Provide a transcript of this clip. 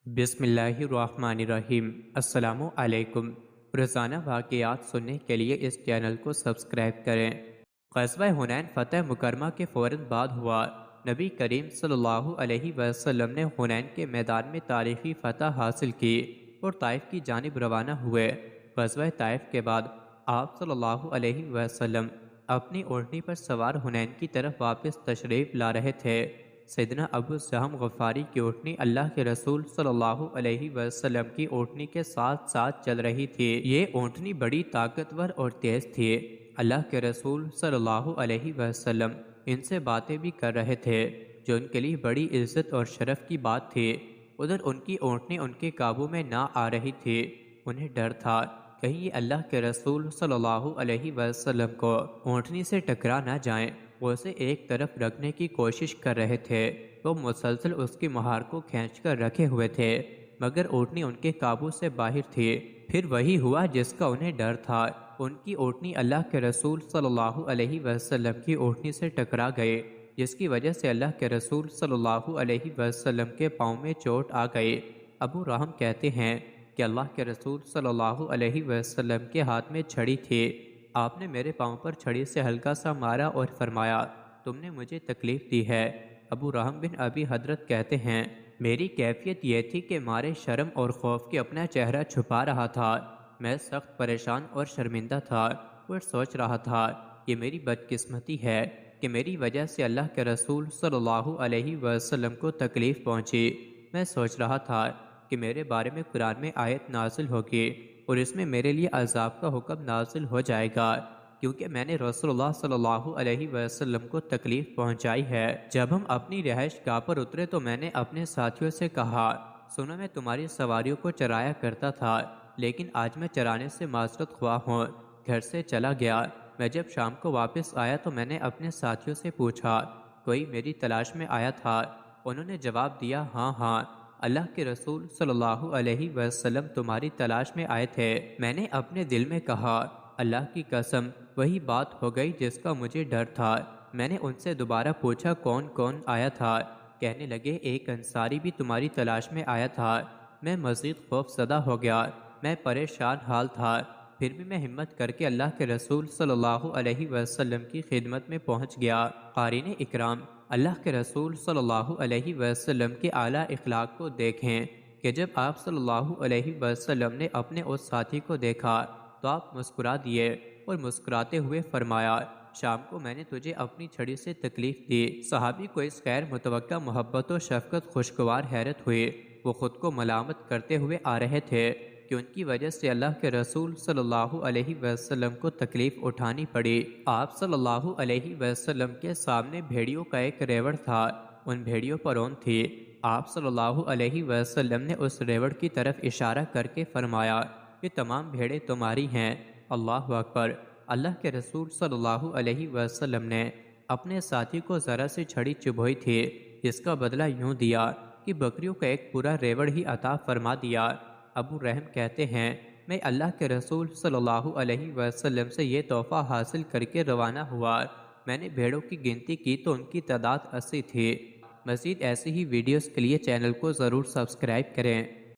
بسم اللہ الرحمن الرحیم۔ السلام علیکم۔ روزانہ واقعات سننے کے لیے اس چینل کو سبسکرائب کریں۔ غزوہ حنین فتح مکرمہ کے فوراً بعد ہوا۔ نبی کریم صلی اللہ علیہ وسلم نے حنین کے میدان میں تاریخی فتح حاصل کی اور طائف کی جانب روانہ ہوئے۔ غزوہ طائف کے بعد آپ صلی اللہ علیہ وسلم اپنی اونٹنی پر سوار حنین کی طرف واپس تشریف لا رہے تھے۔ سیدنا ابو جہم غفاری کی اونٹنی اللہ کے رسول صلی اللہ علیہ وسلم کی اونٹنی کے ساتھ ساتھ چل رہی تھی۔ یہ اونٹنی بڑی طاقتور اور تیز تھی۔ اللہ کے رسول صلی اللہ علیہ وسلم ان سے باتیں بھی کر رہے تھے جو ان کے لیے بڑی عزت اور شرف کی بات تھی۔ ادھر ان کی اونٹنی ان کے قابو میں نہ آ رہی تھی۔ انہیں ڈر تھا کہیں یہ اللہ کے رسول صلی اللہ علیہ وسلم کو اونٹنی سے ٹکرا نہ جائیں۔ وہ اسے ایک طرف رکھنے کی کوشش کر رہے تھے۔ وہ مسلسل اس کی مہار کو کھینچ کر رکھے ہوئے تھے مگر اونٹنی ان کے قابو سے باہر تھی۔ پھر وہی ہوا جس کا انہیں ڈر تھا۔ ان کی اونٹنی اللہ کے رسول صلی اللہ علیہ وسلم کی اونٹنی سے ٹکرا گئے جس کی وجہ سے اللہ کے رسول صلی اللہ علیہ وسلم کے پاؤں میں چوٹ آ گئی۔ ابو رحم کہتے ہیں کہ اللہ کے رسول صلی اللہ علیہ وسلم کے ہاتھ میں چھڑی تھی۔ آپ نے میرے پاؤں پر چھڑی سے ہلکا سا مارا اور فرمایا تم نے مجھے تکلیف دی ہے۔ ابو رحم بن ابی حضرت کہتے ہیں میری کیفیت یہ تھی کہ مارے شرم اور خوف کے اپنا چہرہ چھپا رہا تھا۔ میں سخت پریشان اور شرمندہ تھا اور سوچ رہا تھا یہ میری بدقسمتی ہے کہ میری وجہ سے اللہ کے رسول صلی اللہ علیہ وسلم کو تکلیف پہنچی۔ میں سوچ رہا تھا کہ میرے بارے میں قرآن میں آیت نازل ہوگی اور اس میں میرے لیے عذاب کا حکم نازل ہو جائے گا کیونکہ میں نے رسول اللہ صلی اللہ علیہ وسلم کو تکلیف پہنچائی ہے۔ جب ہم اپنی رہائش گاہ پر اترے تو میں نے اپنے ساتھیوں سے کہا سنو میں تمہاری سواریوں کو چرایا کرتا تھا لیکن آج میں چرانے سے معذرت خواہ ہوں، گھر سے چلا گیا۔ میں جب شام کو واپس آیا تو میں نے اپنے ساتھیوں سے پوچھا کوئی میری تلاش میں آیا تھا؟ انہوں نے جواب دیا ہاں ہاں، اللہ کے رسول صلی اللہ علیہ وسلم تمہاری تلاش میں آئے تھے۔ میں نے اپنے دل میں کہا اللہ کی قسم وہی بات ہو گئی جس کا مجھے ڈر تھا۔ میں نے ان سے دوبارہ پوچھا کون کون آیا تھا؟ کہنے لگے ایک انصاری بھی تمہاری تلاش میں آیا تھا۔ میں مزید خوف زدہ ہو گیا، میں پریشان حال تھا، پھر بھی میں ہمت کر کے اللہ کے رسول صلی اللہ علیہ وسلم کی خدمت میں پہنچ گیا۔ قارئین اکرام، اللہ کے رسول صلی اللہ علیہ وسلم کے اعلیٰ اخلاق کو دیکھیں کہ جب آپ صلی اللہ علیہ وسلم نے اپنے اس ساتھی کو دیکھا تو آپ مسکرا دیے اور مسکراتے ہوئے فرمایا شام کو میں نے تجھے اپنی چھڑی سے تکلیف دی۔ صحابی کو اس غیر متوقع محبت و شفقت خوشگوار حیرت ہوئی۔ وہ خود کو ملامت کرتے ہوئے آ رہے تھے کہ ان کی وجہ سے اللہ کے رسول صلی اللہ علیہ وسلم کو تکلیف اٹھانی پڑی۔ آپ صلی اللہ علیہ وسلم کے سامنے بھیڑیوں کا ایک ریوڑ تھا، ان بھیڑیوں پر اون تھی۔ آپ صلی اللہ علیہ وسلم نے اس ریوڑ کی طرف اشارہ کر کے فرمایا یہ تمام بھیڑیں تمہاری ہیں۔ اللہ اکبر۔ اللہ کے رسول صلی اللہ علیہ وسلم نے اپنے ساتھی کو ذرا سی چھڑی چبھوئی تھی جس کا بدلہ یوں دیا کہ بکریوں کا ایک پورا ریوڑ ہی عطا فرما دیا۔ ابو رحم کہتے ہیں میں اللہ کے رسول صلی اللہ علیہ وسلم سے یہ تحفہ حاصل کر کے روانہ ہوا۔ میں نے بھیڑوں کی گنتی کی تو ان کی تعداد 80 تھی۔ مزید ایسی ہی ویڈیوز کے لیے چینل کو ضرور سبسکرائب کریں۔